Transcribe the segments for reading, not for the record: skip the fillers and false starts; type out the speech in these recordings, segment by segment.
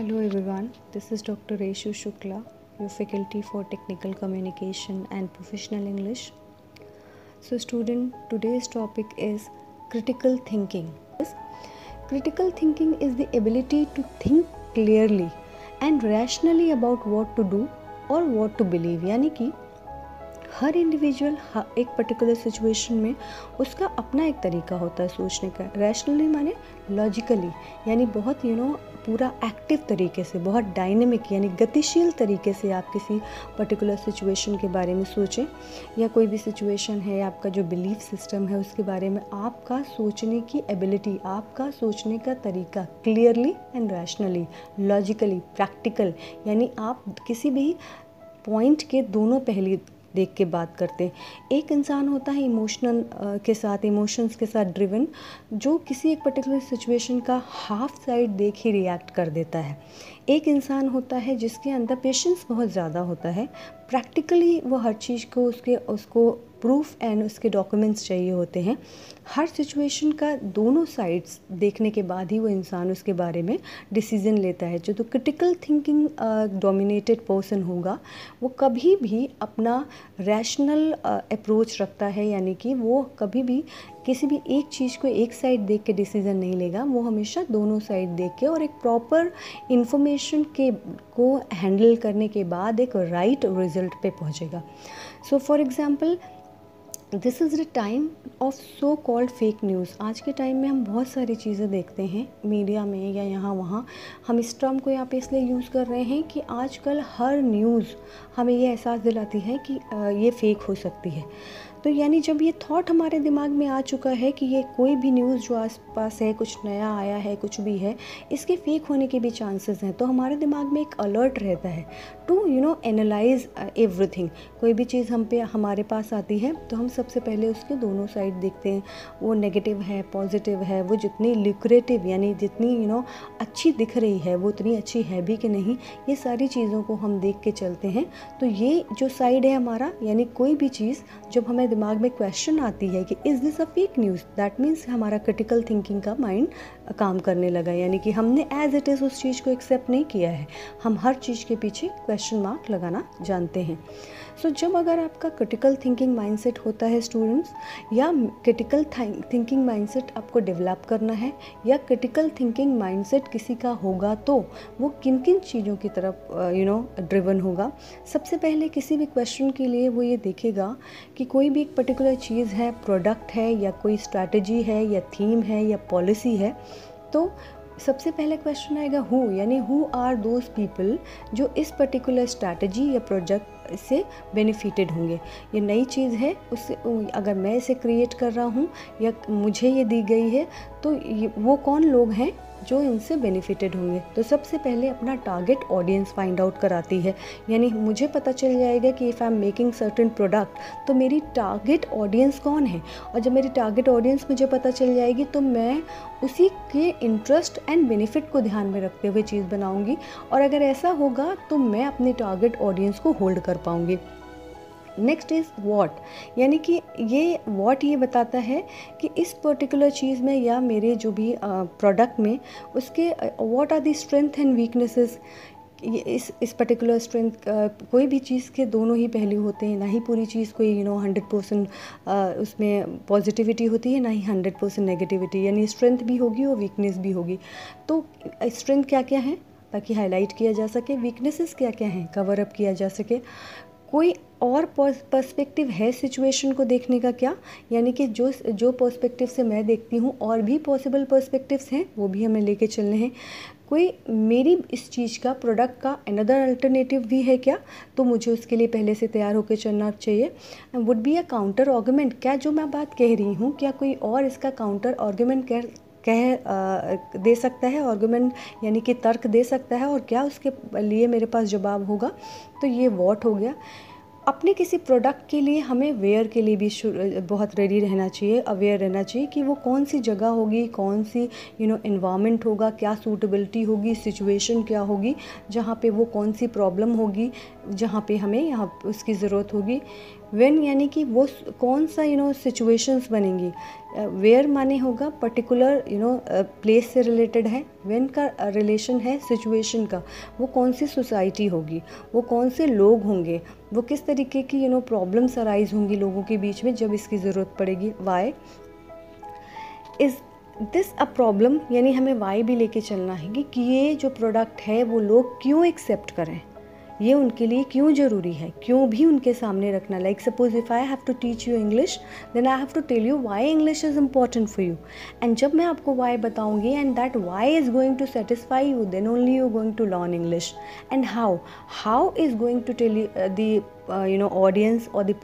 Hello everyone, this is Dr. Reshu Shukla, your faculty for Technical Communication and Professional English. So student, today's topic is critical thinking. Critical thinking is the ability to think clearly and rationally about what to do or what to believe. यानी कि हर individual एक particular situation में उसका अपना एक तरीका होता है सोचने का. रैशनली माने लॉजिकली, यानी बहुत पूरा एक्टिव तरीके से, बहुत डायनेमिक यानी गतिशील तरीके से आप किसी पर्टिकुलर सिचुएशन के बारे में सोचें, या कोई भी सिचुएशन है, आपका जो बिलीफ सिस्टम है उसके बारे में आपका सोचने की एबिलिटी, आपका सोचने का तरीका clearly and rationally, logically, practical, यानी आप किसी भी पॉइंट के दोनों पहलू देख के बात करते हैं. एक इंसान होता है इमोशनल के साथ, इमोशंस के साथ ड्रिवन, जो किसी एक पर्टिकुलर सिचुएशन का हाफ साइड देख ही रिएक्ट कर देता है. एक इंसान होता है जिसके अंदर पेशेंस बहुत ज़्यादा होता है, प्रैक्टिकली वो हर चीज़ को उसको प्रूफ एंड उसके डॉक्यूमेंट्स चाहिए होते हैं. हर सिचुएशन का दोनों साइड्स देखने के बाद ही वो इंसान उसके बारे में डिसीज़न लेता है. जो तो क्रिटिकल थिंकिंग डोमिनेटेड पर्सन होगा वो कभी भी अपना रैशनल अप्रोच रखता है, यानी कि वो कभी भी किसी भी एक चीज़ को एक साइड देख के डिसीज़न नहीं लेगा. वो हमेशा दोनों साइड देख के और एक प्रॉपर इन्फॉर्मेशन को हैंडल करने के बाद एक राइट रिजल्ट पे पहुंचेगा. So for example, this is the time of so called fake news. आज के टाइम में हम बहुत सारी चीज़ें देखते हैं मीडिया में या यहाँ वहाँ. हम इस टर्म को यहाँ पे इसलिए यूज़ कर रहे हैं कि आजकल हर न्यूज़ हमें ये एहसास दिलाती है कि ये फेक हो सकती है. तो यानी जब ये थॉट हमारे दिमाग में आ चुका है कि ये कोई भी न्यूज़ जो आसपास है, कुछ नया आया है, कुछ भी है, इसके फेक होने के भी चांसेस हैं, तो हमारे दिमाग में एक अलर्ट रहता है टू एनालाइज एवरीथिंग. कोई भी चीज़ हमारे पास आती है तो हम सबसे पहले उसके दोनों साइड देखते हैं. वो नेगेटिव है, पॉजिटिव है, वो जितनी ल्यूक्रेटिव यानी जितनी अच्छी दिख रही है वो उतनी अच्छी है भी कि नहीं, ये सारी चीज़ों को हम देख के चलते हैं. तो ये जो साइड है हमारा, यानी कोई भी चीज़ जब हमें दिमाग में क्वेश्चन आती है कि is this a fake news, that means हमारा क्रिटिकल थिंकिंग का माइंड काम करने लगा, यानी कि हमने एज इट इज़ उस चीज़ को एक्सेप्ट नहीं किया है. हम हर चीज़ के पीछे क्वेश्चन मार्क लगाना जानते हैं. सो जब अगर आपका क्रिटिकल थिंकिंग माइंडसेट होता है स्टूडेंट्स, या क्रिटिकल थिंकिंग माइंडसेट आपको डेवलप करना है, या क्रिटिकल थिंकिंग माइंडसेट किसी का होगा तो वो किन किन चीज़ों की तरफ ड्रिवन होगा. सबसे पहले किसी भी क्वेश्चन के लिए वो ये देखेगा कि कोई भी एक पर्टिकुलर चीज़ है, प्रोडक्ट है, या कोई स्ट्रैटेजी है, या थीम है, या पॉलिसी है. तो सबसे पहले क्वेश्चन आएगा हु, यानी हु आर दोज पीपल जो इस पर्टिकुलर स्ट्रैटेजी या प्रोजेक्ट से बेनिफिटेड होंगे. ये नई चीज़ है, उससे अगर मैं इसे क्रिएट कर रहा हूँ या मुझे ये दी गई है, तो वो कौन लोग हैं जो इनसे बेनिफिटेड होंगे. तो सबसे पहले अपना टारगेट ऑडियंस फाइंड आउट कराती है, यानी मुझे पता चल जाएगा कि if I am making certain product तो मेरी टारगेट ऑडियंस कौन है. और जब मेरी टारगेट ऑडियंस मुझे पता चल जाएगी तो मैं उसी के इंटरेस्ट एंड बेनिफिट को ध्यान में रखते हुए चीज़ बनाऊंगी, और अगर ऐसा होगा तो मैं अपनी टारगेट ऑडियंस को होल्ड कर पाऊंगी. नेक्स्ट इज़ वॉट, यानी कि ये वॉट ये बताता है कि इस पर्टिकुलर चीज़ में या मेरे जो भी प्रोडक्ट में उसके what are the strength and weaknesses. इस पर्टिकुलर स्ट्रेंथ, कोई भी चीज़ के दोनों ही पहलू होते हैं, ना ही पूरी चीज़ कोई 100% उसमें पॉजिटिविटी होती है, ना ही 100% नेगेटिविटी, यानी स्ट्रेंथ भी होगी और वीकनेस भी होगी. तो स्ट्रेंथ क्या क्या है ताकि हाईलाइट किया जा सके, वीकनेसेस क्या क्या हैं कवर अप किया जा सके. कोई और पर्सपेक्टिव है सिचुएशन को देखने का क्या, यानी कि जो पर्सपेक्टिव से मैं देखती हूँ और भी पॉसिबल पर्सपेक्टिव्स हैं वो भी हमें लेके चलने हैं. कोई मेरी इस चीज़ का प्रोडक्ट का अनदर अल्टरनेटिव भी है क्या, तो मुझे उसके लिए पहले से तैयार होकर चलना चाहिए. Would be a counter argument, क्या जो मैं बात कह रही हूँ क्या कोई और इसका काउंटर आर्गुमेंट कह दे सकता है, आर्गुमेंट यानी कि तर्क दे सकता है, और क्या उसके लिए मेरे पास जवाब होगा. तो ये वॉट हो गया. अपने किसी प्रोडक्ट के लिए हमें वेयर के लिए भी बहुत रेडी रहना चाहिए, अवेयर रहना चाहिए कि वो कौन सी जगह होगी, कौन सी एनवायरनमेंट होगा, क्या सूटेबिलिटी होगी, सिचुएशन क्या होगी, जहाँ पे वो कौन सी प्रॉब्लम होगी, जहाँ पे हमें यहाँ उसकी ज़रूरत होगी. व्हेन यानी कि वो कौन सा सिचुएशंस बनेंगी, वेयर माने होगा पर्टिकुलर प्लेस से रिलेटेड है, व्हेन का रिलेशन है सिचुएशन का, वो कौन सी सोसाइटी होगी, वो कौन से लोग होंगे, वो किस तरीके की प्रॉब्लम्स अराइज होंगी लोगों के बीच में जब इसकी ज़रूरत पड़ेगी। Why is this a problem, यानी हमें वाई भी लेके चलना है कि ये जो प्रोडक्ट है वो लोग क्यों एक्सेप्ट करें, ये उनके लिए क्यों ज़रूरी है, क्यों भी उनके सामने रखना। Like suppose if I have to teach you English, then I have to tell you why English is important for you, and जब मैं आपको वाई बताऊंगी and that why is going to satisfy you, then only you going to learn English. And how is going to tell the audience और the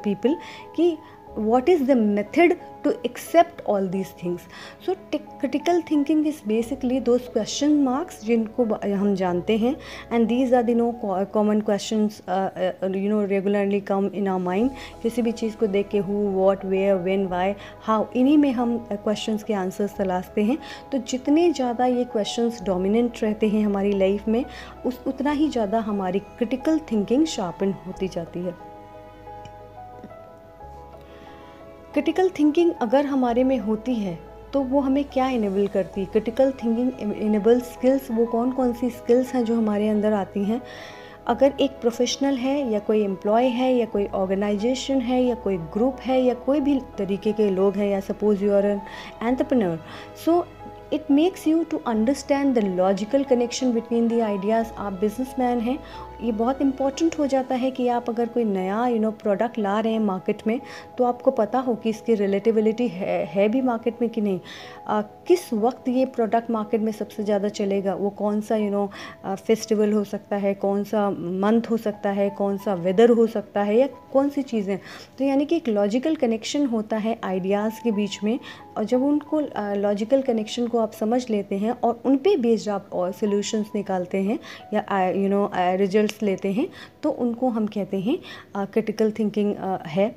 people कि what is the method to accept all these things. So critical thinking is basically those question marks जिनको हम जानते हैं, and these are the common questions regularly come in our mind. किसी भी चीज़ को देख के who, what, where, when, why, how, इन्हीं में हम questions के answers तलाशते हैं। तो जितने ज़्यादा ये questions dominant रहते हैं हमारी लाइफ में, उतना ही ज़्यादा हमारी critical thinking sharpen होती जाती है। क्रिटिकल थिंकिंग अगर हमारे में होती है तो वो हमें क्या इनेबल करती है। क्रिटिकल थिंकिंग इनेबल स्किल्स, वो कौन कौन सी स्किल्स हैं जो हमारे अंदर आती हैं। अगर एक प्रोफेशनल है या कोई एम्प्लॉय है या कोई ऑर्गेनाइजेशन है या कोई ग्रुप है या कोई भी तरीके के लोग हैं, या suppose you are an entrepreneur, so it makes you to understand the logical connection between the ideas. आप बिजनेसमैन हैं, ये बहुत इंपॉर्टेंट हो जाता है कि आप अगर कोई नया प्रोडक्ट ला रहे हैं मार्केट में, तो आपको पता हो कि इसकी रिलेटिबिलिटी है भी मार्केट में कि नहीं, किस वक्त ये प्रोडक्ट मार्केट में सबसे ज़्यादा चलेगा, वो कौन सा फेस्टिवल हो सकता है, कौन सा मंथ हो सकता है, कौन सा वेदर हो सकता है, या कौन सी चीज़ें। तो यानी कि एक लॉजिकल कनेक्शन होता है आइडियाज़ के बीच में, और जब उनको लॉजिकल कनेक्शन को आप समझ लेते हैं और उन पे बेस्ड आप और सोल्यूशंस निकालते हैं या रिजल्ट्स लेते हैं, तो उनको हम कहते हैं क्रिटिकल थिंकिंग है।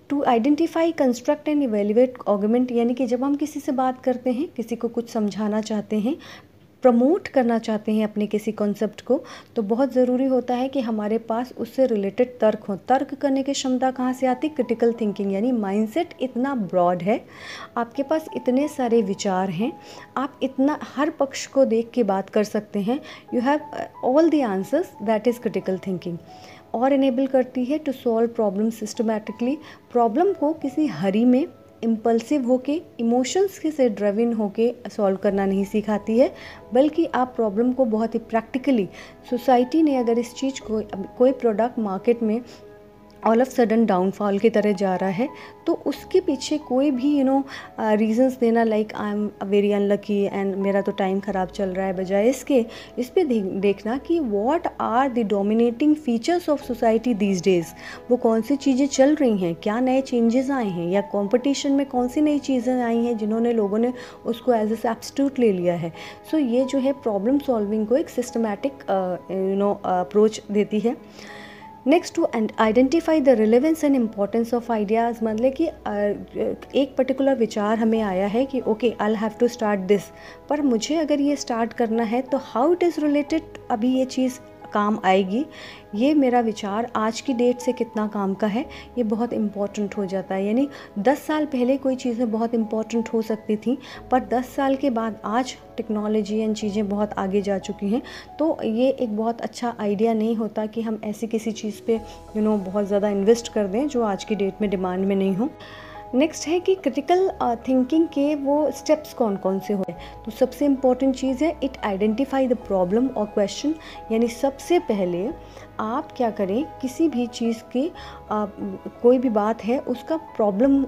To identify, construct and evaluate argument, यानी कि जब हम किसी से बात करते हैं, किसी को कुछ समझाना चाहते हैं, प्रमोट करना चाहते हैं अपने किसी कॉन्सेप्ट को, तो बहुत ज़रूरी होता है कि हमारे पास उससे रिलेटेड तर्क हो। तर्क करने की क्षमता कहाँ से आती? क्रिटिकल थिंकिंग, यानी माइंडसेट इतना ब्रॉड है, आपके पास इतने सारे विचार हैं, आप इतना हर पक्ष को देख के बात कर सकते हैं, you have all the answers, that is critical thinking. और इनेबल करती है to solve problem systematically, problem को किसी हरी में इम्पल्सिव होके, इमोशंस के से ड्रिवन होके सॉल्व करना नहीं सिखाती है, बल्कि आप प्रॉब्लम को बहुत ही प्रैक्टिकली, सोसाइटी ने अगर इस चीज़ को, कोई प्रोडक्ट मार्केट में ऑल ऑफ सडन डाउनफॉल की तरह जा रहा है, तो उसके पीछे कोई भी रीजंस देना like I am very unlucky and मेरा तो टाइम ख़राब चल रहा है, बजाय इसके इस पे देखना कि what are the dominating features of society these days, वो कौन सी चीज़ें चल रही हैं, क्या नए चेंजेस आए हैं, या कंपटीशन में कौन सी नई चीज़ें आई हैं जिन्होंने लोगों ने उसको एज ए सब्स्टिट्यूट ले लिया है। सो ये जो है प्रॉब्लम सॉल्विंग को एक सिस्टमैटिक अप्रोच देती है। Next, to identify the relevance and importance of ideas, मतलब कि एक पर्टिकुलर विचार हमें आया है कि okay I have to start this, पर मुझे अगर ये स्टार्ट करना है तो हाउ इट इज़ रिलेटेड, अभी ये चीज़ काम आएगी, ये मेरा विचार आज की डेट से कितना काम का है, ये बहुत इम्पॉर्टेंट हो जाता है। यानी 10 साल पहले कोई चीज़ें बहुत इम्पॉर्टेंट हो सकती थी, पर 10 साल के बाद आज टेक्नोलॉजी एंड चीज़ें बहुत आगे जा चुकी हैं, तो ये एक बहुत अच्छा आइडिया नहीं होता कि हम ऐसी किसी चीज़ पे बहुत ज़्यादा इन्वेस्ट कर दें जो आज की डेट में डिमांड में नहीं हो। नेक्स्ट है कि क्रिटिकल थिंकिंग के वो स्टेप्स कौन कौन से होते हैं। तो सबसे इम्पॉर्टेंट चीज़ है इट आइडेंटिफाई द प्रॉब्लम और क्वेश्चन, यानी सबसे पहले आप क्या करें, किसी भी चीज़ की कोई भी बात है उसका प्रॉब्लम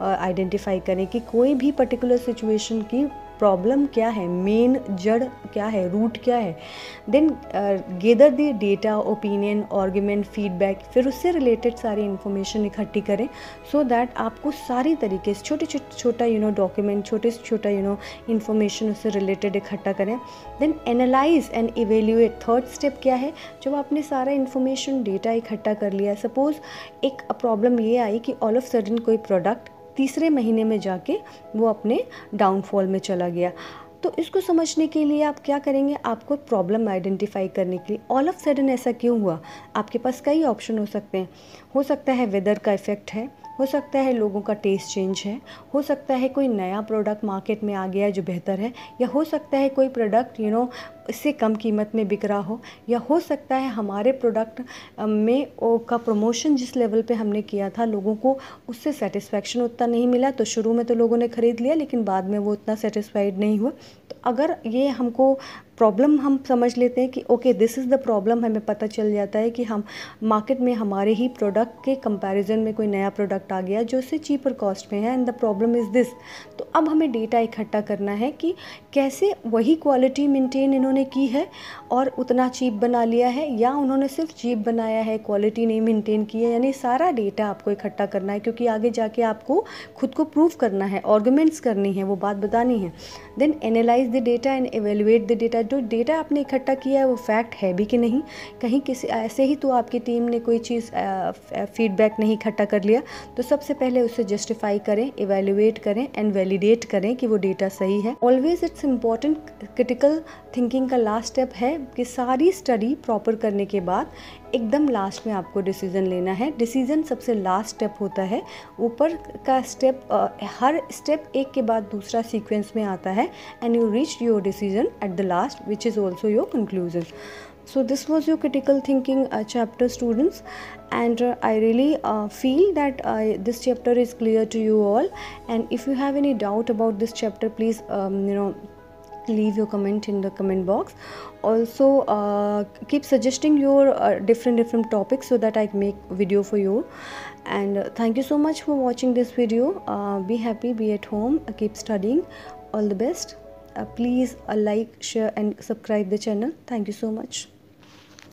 आइडेंटिफाई करें कि कोई भी पर्टिकुलर सिचुएशन की प्रॉब्लम क्या है, मेन जड़ क्या है, रूट क्या है। Then gather the data, opinion, argument, feedback, फिर उससे रिलेटेड सारी इन्फॉर्मेशन इकट्ठी करें, सो दैट आपको सारी तरीके से छोटा डॉक्यूमेंट, छोटे से छोटा इन्फॉर्मेशन उससे रिलेटेड इकट्ठा करें। Then analyse and evaluate, third step क्या है, जब आपने सारा इन्फॉर्मेशन डेटा इकट्ठा कर लिया, सपोज एक प्रॉब्लम ये आई कि ऑल ऑफ सडन कोई प्रोडक्ट तीसरे महीने में जाके वो अपने डाउनफॉल में चला गया, तो इसको समझने के लिए आप क्या करेंगे, आपको प्रॉब्लम आइडेंटिफाई करने के लिए ऑल ऑफ सडन ऐसा क्यों हुआ, आपके पास कई ऑप्शन हो सकते हैं। हो सकता है वेदर का इफ़ेक्ट है, हो सकता है लोगों का टेस्ट चेंज है, हो सकता है कोई नया प्रोडक्ट मार्केट में आ गया है जो बेहतर है, या हो सकता है कोई प्रोडक्ट इससे कम कीमत में बिक रहा हो, या हो सकता है हमारे प्रोडक्ट में का प्रमोशन जिस लेवल पे हमने किया था लोगों को उससे सेटिस्फैक्शन उतना नहीं मिला, तो शुरू में तो लोगों ने ख़रीद लिया लेकिन बाद में वो उतना सेटिस्फाइड नहीं हुआ। तो अगर ये हमको प्रॉब्लम हम समझ लेते हैं कि okay this is the problem, हमें पता चल जाता है कि हम मार्केट में हमारे ही प्रोडक्ट के कंपैरिजन में कोई नया प्रोडक्ट आ गया जो उससे चीपर कॉस्ट में है and the problem is this. तो अब हमें डेटा इकट्ठा करना है कि कैसे वही क्वालिटी मेंटेन इन्होंने की है और उतना चीप बना लिया है, या उन्होंने सिर्फ चीप बनाया है, क्वालिटी नहीं मेंटेन की है। यानी सारा डेटा आपको इकट्ठा करना है, क्योंकि आगे जाके आपको खुद को प्रूव करना है, आर्गुमेंट्स करनी है, वो बात बतानी है। Then analyse the data and evaluate the data. जो डेटा आपने इकट्ठा किया है वो फैक्ट है भी कि नहीं, कहीं किसी ऐसे ही तो आपकी टीम ने कोई चीज़ फीडबैक नहीं इकट्ठा कर लिया, तो सबसे पहले उसे जस्टिफाई करें, एवेलुएट करें एंड वैलिडेट करें कि वो डेटा सही है। Always it's important, critical thinking का लास्ट स्टेप है कि सारी स्टडी प्रॉपर करने के बाद एकदम लास्ट में आपको डिसीजन लेना है। डिसीजन सबसे लास्ट स्टेप होता है, ऊपर का स्टेप हर स्टेप एक के बाद दूसरा सीक्वेंस में आता है and you reach your decision at the last which is also your conclusion. So this was your critical thinking chapter, students, and I really feel that this chapter is clear to you all, and if you have any doubt about this chapter, please leave your comment in the comment box. Also keep suggesting your different topics so that I make video for you. And thank you so much for watching this video. Be happy, be at home, keep studying. All the best. Please like, share and subscribe the channel. Thank you so much.